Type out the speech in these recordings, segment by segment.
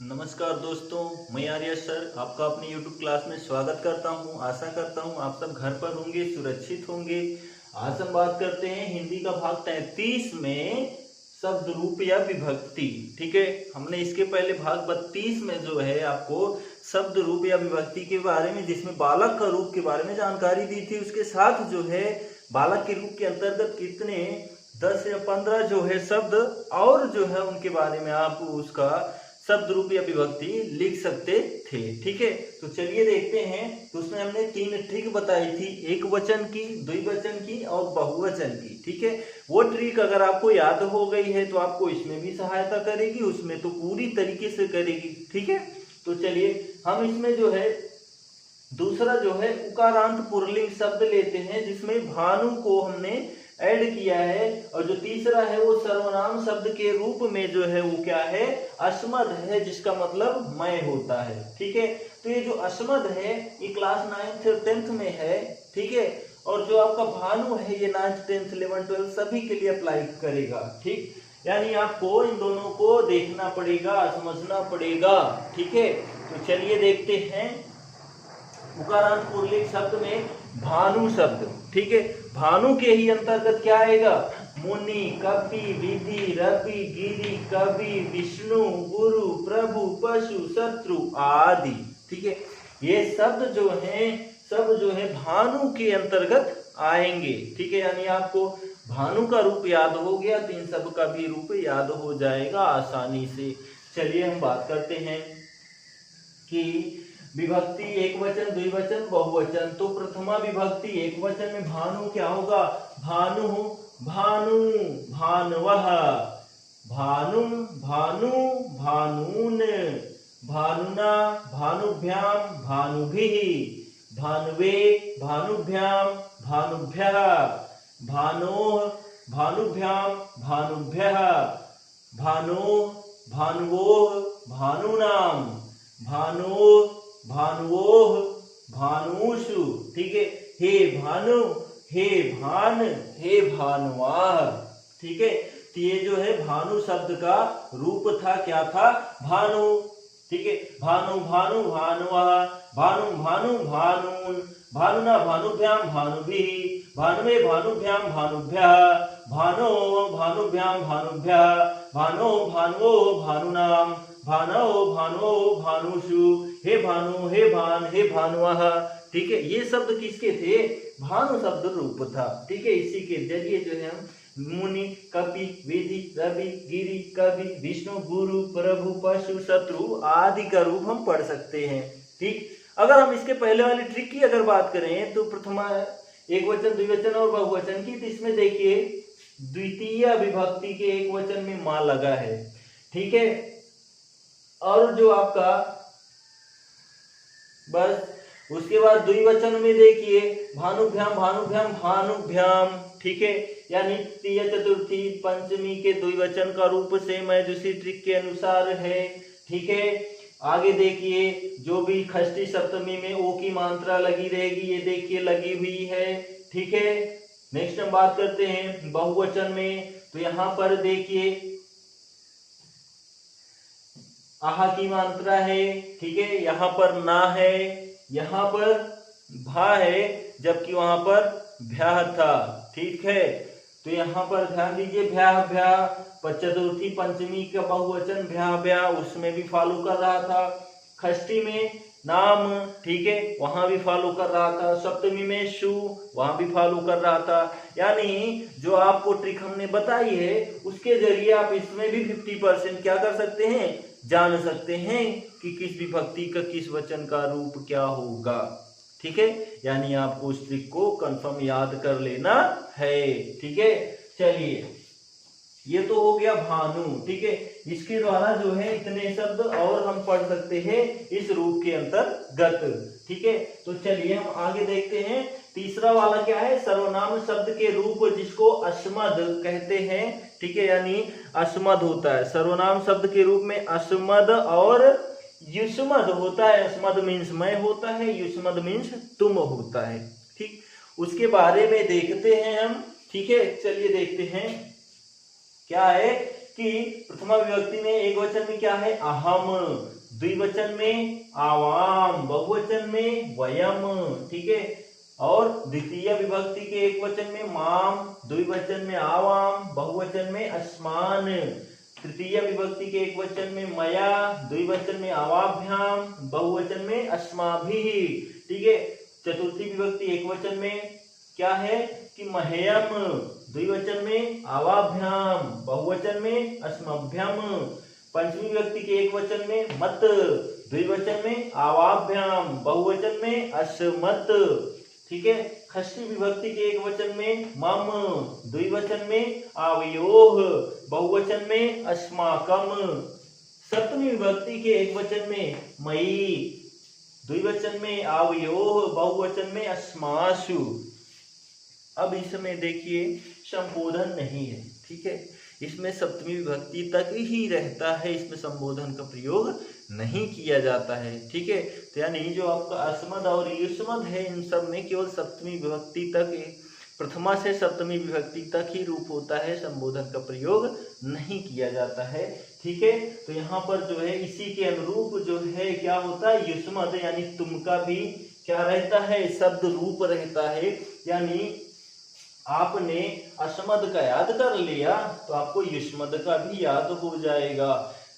नमस्कार दोस्तों, मैं आर्य सर आपका अपनी YouTube क्लास में स्वागत करता हूं। आशा करता हूं आप सब घर पर होंगे, सुरक्षित होंगे। आज हम बात करते हैं हिंदी का भाग 33 में शब्द रूप या विभक्ति। ठीक है, हमने इसके पहले भाग 32 में जो है आपको शब्द रूप या विभक्ति के बारे में, जिसमें बालक का रूप के बारे में जानकारी दी थी। उसके साथ जो है बालक के रूप के अंतर्गत कितने 10 या 15 जो है शब्द और जो है उनके बारे में आप उसका शब्द रूप या विभक्ति लिख सकते थे। ठीक है, तो चलिए देखते हैं। तो उसमें हमने 3 ट्रिक बताई थी, एक वचन की, द्विवचन की और बहुवचन की। ठीक है, वो ट्रिक अगर आपको याद हो गई है तो आपको इसमें भी सहायता करेगी, उसमें तो पूरी तरीके से करेगी। ठीक है, तो चलिए हम इसमें जो है दूसरा जो है उकारांत पुल्लिंग शब्द लेते हैं, जिसमें भानु को हमने ऐड किया है। और जो तीसरा है वो सर्वनाम शब्द के रूप में जो है वो क्या है, अस्मद है, जिसका मतलब मैं होता है। ठीक है, तो ये जो अस्मद है ये क्लास 9th और 10th में है। ठीक है, और जो आपका भानु है ये 9th 10th 11th 12th सभी के लिए अप्लाई करेगा। ठीक, यानी आपको इन दोनों को देखना पड़ेगा, समझना पड़ेगा। ठीक है, तो चलिए देखते हैं उकारांत पुल्लिंग शब्द में भानु शब्द। ठीक है, भानु के ही अंतर्गत क्या आएगा, मुनि, कपि, विधि, रवि, गिरि, कवि, विष्णु, गुरु, प्रभु, पशु, शत्रु आदि। ठीक है, ये शब्द जो है सब जो है भानु के अंतर्गत आएंगे। ठीक है, यानी आपको भानु का रूप याद हो गया तो इन सब का भी रूप याद हो जाएगा आसानी से। चलिए हम बात करते हैं कि विभक्ति एक वचन, द्विवचन, बहुवचन। तो प्रथमा विभक्ति एक वचन में भानु क्या होगा, भानु, भानु, भानुवः, भानुम, भानु, भानून, भानुना, भानुभ्याम, भानुभिः, भानुवे, भानुभ्याम, भानुभ्यः, भानोः, भानुभ्याम, भानुभ्यः, भानोः, भानुवोः, भानूनाम, भानो, भानुओह, भानुषु। ठीक है, हे भानु, हे भान, हे भानुवाह। ठीक है, तो ये जो है भानु शब्द का रूप था, क्या था, भानु। ठीक है, भानु, भानु, भानुवाह, भानु, भानु, भानून, भानुना, भानुभ्याम, भानुभिः, भानुवे, भानुभ्याम, भानुभ्यः, भानो, भानुभ्याम, भानुभ्यः, भानो, भानुवो, भानुनाम, भानो, भानो, भानुषु, हे भानु, हे भान, हे भानुवः। ठीक है, ये शब्द किसके थे, भानु शब्द रूप था। ठीक है, इसी के जरिए जो है हम मुनि, कपि, विधि, रवि, गिरि, कवि, विष्णु, गुरु, प्रभु, पशु, शत्रु आदि का रूप हम पढ़ सकते हैं। ठीक, अगर हम इसके पहले वाली ट्रिक की अगर बात करें तो प्रथमा एक वचन, द्विवचन और बहुवचन की, तो इसमें देखिए द्वितीय विभक्ति के एक वचन में मां लगा है। ठीक है, और जो आपका बस उसके बाद द्विवचन में देखिए भानुभ्याम, भानुभ्याम, भानुभ्याम। ठीक है, यानी तृतीय, चतुर्थी, पंचमी के द्विवचन का रूप सेम है जो इसी ट्रिक के अनुसार है। ठीक है, आगे देखिए जो भी षष्ठी सप्तमी में ओ की मात्रा लगी रहेगी, ये देखिए लगी हुई है। ठीक है, नेक्स्ट हम बात करते हैं बहुवचन में। तो यहाँ पर देखिए आहा की मात्रा है। ठीक है, यहाँ पर ना है, यहाँ पर भा है, जबकि वहां पर भ्याह था। ठीक है, तो यहाँ पर ध्यान दीजिए भ्याह, भ्याह, चतुर्थी पंचमी का बहुवचन भ्याह, भ्याह, उसमें भी फॉलो कर रहा था। षष्ठी में नाम, ठीक है, वहां भी फॉलो कर रहा था। सप्तमी में शु, वहां भी फॉलो कर रहा था। यानी जो आपको ट्रिक हमने बताई है उसके जरिए आप इसमें भी 50% क्या कर सकते हैं, जान सकते हैं कि किस विभक्ति का किस वचन का रूप क्या होगा। ठीक है, यानी आपको उस ट्रिक को कंफर्म याद कर लेना है। ठीक है, चलिए ये तो हो गया भानु। ठीक है, इसके द्वारा जो है इतने शब्द और हम पढ़ सकते हैं इस रूप के अंतर्गत। ठीक है, तो चलिए हम आगे देखते हैं। तीसरा वाला क्या है, सर्वनाम शब्द के रूप, जिसको अस्मद कहते हैं। ठीक है, यानी अस्मद होता है सर्वनाम शब्द के रूप में, अस्मद और युष्मद होता है। अस्मद मीन्स मैं होता है, युष्मद मीन्स तुम होता है। ठीक, उसके बारे में देखते हैं हम। ठीक है, चलिए देखते हैं क्या है कि प्रथमा विभक्ति में एक वचन में क्या है, अहम, द्विवचन में आवाम, बहुवचन में वयम, ठीक है। और द्वितीय विभक्ति के एक वचन में माम, द्विवचन में आवाम, बहुवचन में अस्मान। तृतीय विभक्ति के एक वचन में मया, द्विवचन में आवाभ्याम, बहुवचन में अस्माभिः, ठीक है। चतुर्थी विभक्ति एक वचन में क्या है कि मह्यम, द्विवचन में आवाभ्याम, बहुवचन में अस्मभ्यम। पंचमी विभक्ति के एक वचन में मत, द्विवचन में आवाभ्याम, बहुवचन में अस्मत्, ठीक है। षष्ठी विभक्ति के एक वचन में मम, द्विवचन में आवयोः, बहुवचन में अस्माकम। सप्तमी विभक्ति के एक वचन में मयि, द्विवचन में आवयोः, बहुवचन में अस्मासु। अब इसमें देखिए संबोधन नहीं है, ठीक है, इसमें सप्तमी विभक्ति तक ही रहता है, इसमें संबोधन का प्रयोग नहीं किया जाता है, ठीक है। तो यानी जो आपका अस्मद और युष्मद है, इन सब में केवल सप्तमी विभक्ति तक, प्रथमा से सप्तमी विभक्ति तक ही रूप होता है, संबोधन का प्रयोग नहीं किया जाता है, ठीक है। तो यहाँ पर जो है इसी के अनुरूप जो है क्या होता है, युष्मद यानी तुम का भी क्या रहता है, शब्द रूप रहता है। यानी आपने अस्मद का याद कर लिया तो आपको युष्मद का भी याद हो जाएगा।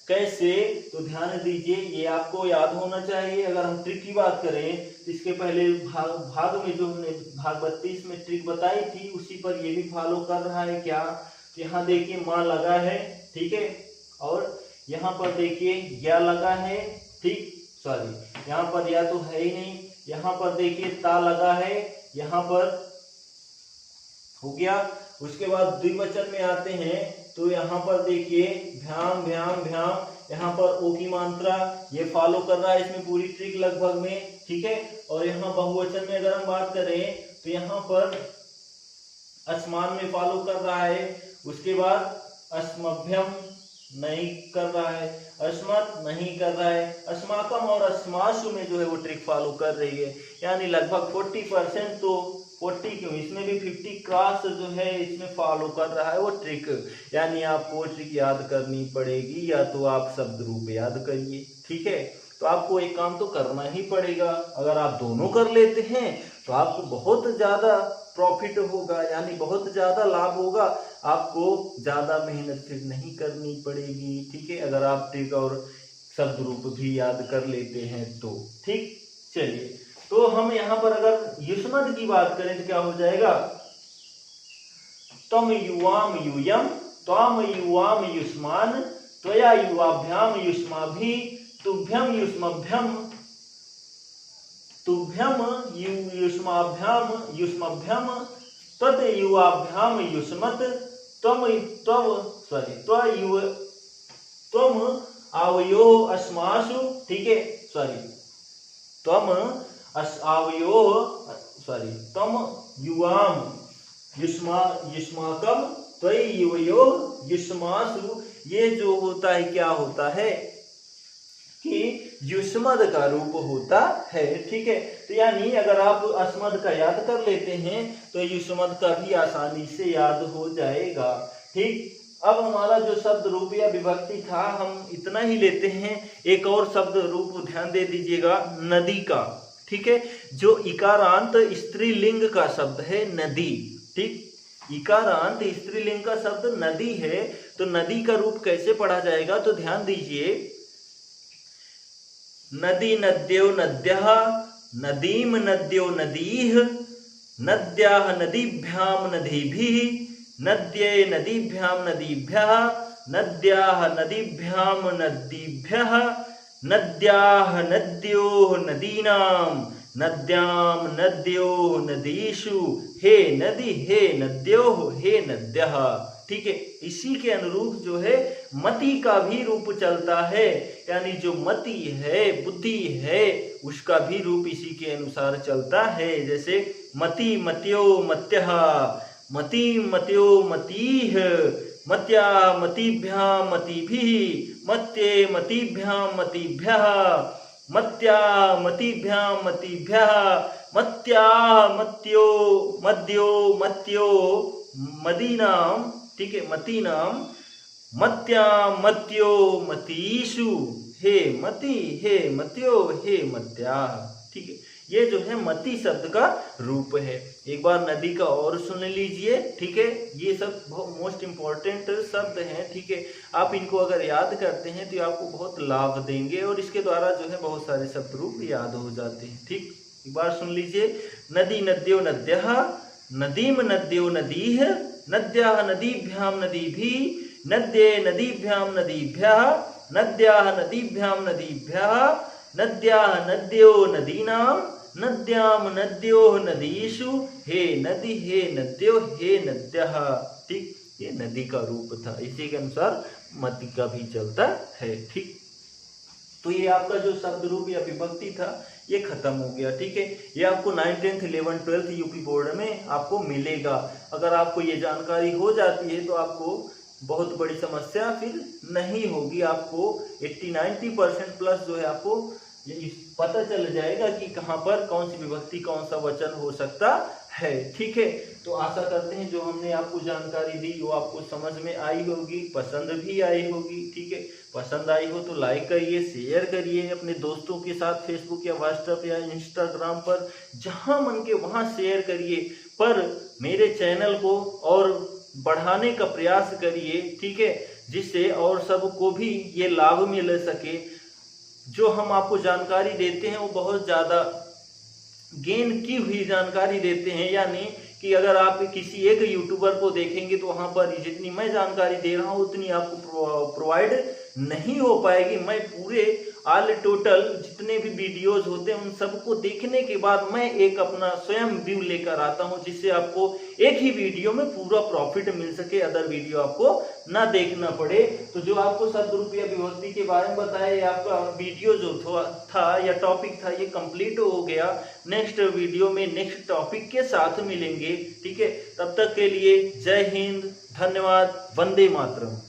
कैसे, तो ध्यान दीजिए, ये आपको याद होना चाहिए। अगर हम ट्रिक की बात करें तो इसके पहले भाग में जो हमने भाग 32 में ट्रिक बताई थी, उसी पर ये भी फॉलो कर रहा है क्या। यहाँ देखिए माँ लगा है, ठीक है, और यहाँ पर देखिए या लगा है, ठीक, सॉरी यहाँ पर या तो है ही नहीं, यहाँ पर देखिए ता लगा है, यहाँ पर हो गया। उसके बाद द्विवचन में आते हैं तो यहाँ पर देखिए भ्याम भ्याम भ्याम, यहाँ पर ओ की मात्रा ये फॉलो कर रहा है इसमें पूरी ट्रिक लगभग में, ठीक है। और यहाँ बहुवचन में अगर हम बात करें तो यहाँ पर अस्मान में फॉलो कर रहा है। उसके बाद अस्मभ्यम नहीं कर रहा है, अस्मत् नहीं कर रहा है, अस्माकम और अस्मासु में जो है वो ट्रिक फॉलो कर रही है। यानी लगभग 40% तो 40 क्यों, इसमें भी 50 क्रॉस जो है इसमें फॉलो कर रहा है वो ट्रिक। यानी आपको ट्रिक याद करनी पड़ेगी, या तो आप शब्द रूप याद करिए, ठीक है। तो आपको एक काम तो करना ही पड़ेगा। अगर आप दोनों कर लेते हैं तो आपको बहुत ज्यादा प्रॉफिट होगा, यानी बहुत ज्यादा लाभ होगा, आपको ज्यादा मेहनत फिर नहीं करनी पड़ेगी, ठीक है, अगर आप ट्रिक और शब्द रूप भी याद कर लेते हैं तो, ठीक। चलिए, तो हम यहाँ पर अगर युष्मद की बात करें तो क्या हो जाएगा, तम युवाम यूयम, त्वाम युवाम युष्मान, त्वया युवाभ्याम युष्माभि, तुभ्यम युष्मभ्यम, तुभ्यम युष्माभ्याम युष्मभ्यम, तद युवाभ्याम युष्मत, त्वम आवयो अस्मासु, ठीक है, सॉरी त्वम आवयो, सॉरी तम युवाम युष्माकम, त्वयि युवयो युष्मासु। ये जो होता है क्या होता है कि युष्मद का रूप होता है, ठीक है। तो यानी अगर आप अस्मद का याद कर लेते हैं तो युष्मद का भी आसानी से याद हो जाएगा, ठीक। अब हमारा जो शब्द रूप या विभक्ति था हम इतना ही लेते हैं। एक और शब्द रूप ध्यान दे दीजिएगा, नदी का, ठीक है, जो इकारांत स्त्रीलिंग का शब्द है नदी, ठीक। इकारांत स्त्रीलिंग का शब्द नदी है, तो नदी का रूप कैसे पढ़ा जाएगा, तो ध्यान दीजिए, नदी नद्यो नद्यः, नदीम नद्यो नदीः, नद्याः नदीभ्याम नदीभिः, नद्ये नदीभ्याम नदीभ्यः, नद्याः नदीभ्याम नदीभ्यः, नद्याः नद्योः नदीनां, नद्यां नद्योः नदीषु, हे नदी हे नद्योः हे नद्यः, ठीक है। इसी के अनुरूप जो है मति का भी रूप चलता है, यानी जो मति है, बुद्धि है, उसका भी रूप इसी के अनुसार चलता है। जैसे मति मत्यो मत्यः, मति मत्यो मतीः, मत्या मतिभ्यां मतिभिः, मत्ये मतिभ्यां मतिभ्यः, मत्या मतिभ्यां मतिभ्यः, मत्या मत्यो मद्यो मत्यो मदीनां, ठीक है, मतीनां, मत्या मत्यो मतीषु, हे मति हे मत्यो हे मत्या। ठीक है, ये जो है मति शब्द का रूप है। एक बार नदी का और सुन लीजिए। ठीक है, ये सब बहुत मोस्ट इंपॉर्टेंट शब्द हैं। ठीक है, आप इनको अगर याद करते हैं तो आपको बहुत लाभ देंगे और इसके द्वारा जो है बहुत सारे शब्द रूप याद हो जाते हैं। ठीक, एक बार सुन लीजिए। नदी नद्यो नद्यः, नदीम नद्यो नदीः, नद्याः नदीभ्याम नदीभिः, नद्ये नदीभ्याम नदीभ्यः, नद्याः नदीभ्याम नदीभ्यः, नद्याः नद्यो नदीनां, नद्याम नद्यो नदीषु, हे नदी हे नद्यो हे नद्यः। ठीक, ये नदी का रूप था, इसी के अनुसार मति का भी चलता है। ठीक, तो ये आपका जो शब्द रूप या विभक्ति था ये खत्म हो गया। ठीक है, ये आपको 9th 10th 11th 12th UP board में आपको मिलेगा। अगर आपको ये जानकारी हो जाती है तो आपको बहुत बड़ी समस्या फिर नहीं होगी। आपको 80-90% प्लस जो है आपको ये पता चल जाएगा कि कहाँ पर कौन सी विभक्ति कौन सा वचन हो सकता है। ठीक है, तो आशा करते हैं जो हमने आपको जानकारी दी वो आपको समझ में आई होगी, पसंद भी आई होगी। ठीक है, पसंद आई हो तो लाइक करिए, शेयर करिए अपने दोस्तों के साथ, फेसबुक या व्हाट्सएप या इंस्टाग्राम पर, जहां मन के वहां शेयर करिए। पर मेरे चैनल को और बढ़ाने का प्रयास करिए। ठीक है, जिससे और सबको भी ये लाभ मिल सके। जो हम आपको जानकारी देते हैं वो बहुत ज़्यादा गेन की हुई जानकारी देते हैं, यानी कि अगर आप किसी एक यूट्यूबर को देखेंगे तो वहाँ पर जितनी मैं जानकारी दे रहा हूँ उतनी आपको प्रोवाइड नहीं हो पाएगी। मैं पूरे ऑल टोटल जितने भी वीडियोस होते हैं उन सबको देखने के बाद मैं एक अपना स्वयं व्यू लेकर आता हूं, जिससे आपको एक ही वीडियो में पूरा प्रॉफिट मिल सके, अदर वीडियो आपको ना देखना पड़े। तो जो आपको शब्द रूप या विभक्ति के बारे में बताया, ये आपका वीडियो जो था या टॉपिक था ये कंप्लीट हो गया। नेक्स्ट वीडियो में नेक्स्ट टॉपिक के साथ मिलेंगे। ठीक है, तब तक के लिए जय हिंद, धन्यवाद, वंदे मातरम।